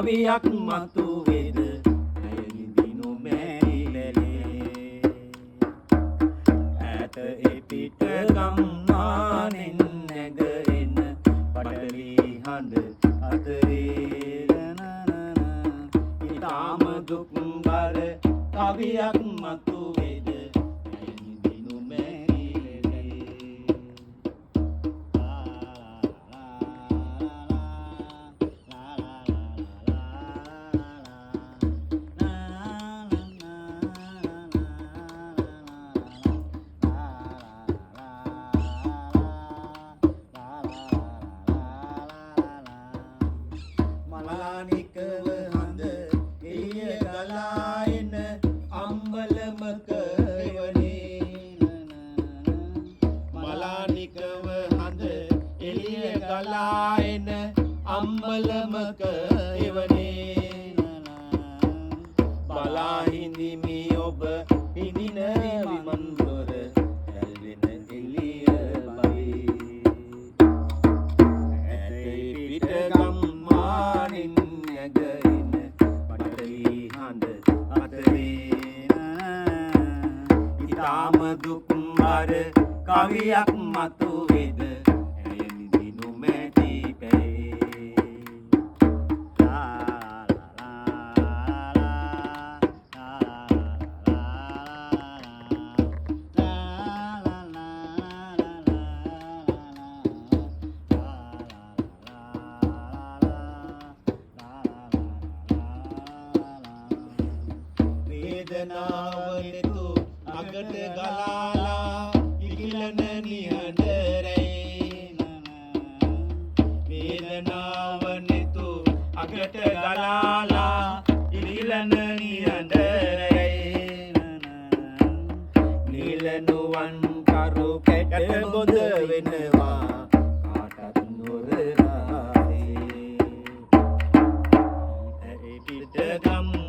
කවියක් මතු වේද ඇයනිදිනු මැරිලේ ඈත එපිට ගම්මානෙන් නැගෙන පටලි හඬ අතරේ ඊටාම දුක් බර කවියක් මතු වේද ඇයනිදිනු මැරිලේ මලානිකව හඳ එළිය ගලා එන අම්බලමක එවනේ මලානිකව හඳ එළිය ගලා එන අම්බලමක එවනේ බලා හිඳිමි ඔබ හිඳින විමන් දොර ඇල්වෙන එළිය බයි ඇතේ පිට ගම්මානින් නැගෙන පටලි හඬ අතරේ ඊටාම දුක් බර කවියක් මතු වේද ඇයනිදිනු මැටි පැයේ වේදනාවනෙතු අගට ගලාලා ඉකිලන නිහඬරේ වේදනාවනෙතු අගට ගලාලා ඉකිලන නිහඬරේ නිලනුවන් කරු කැට බොද වෙනවා කාටත් නොරාවේ ඒ පිට ගම්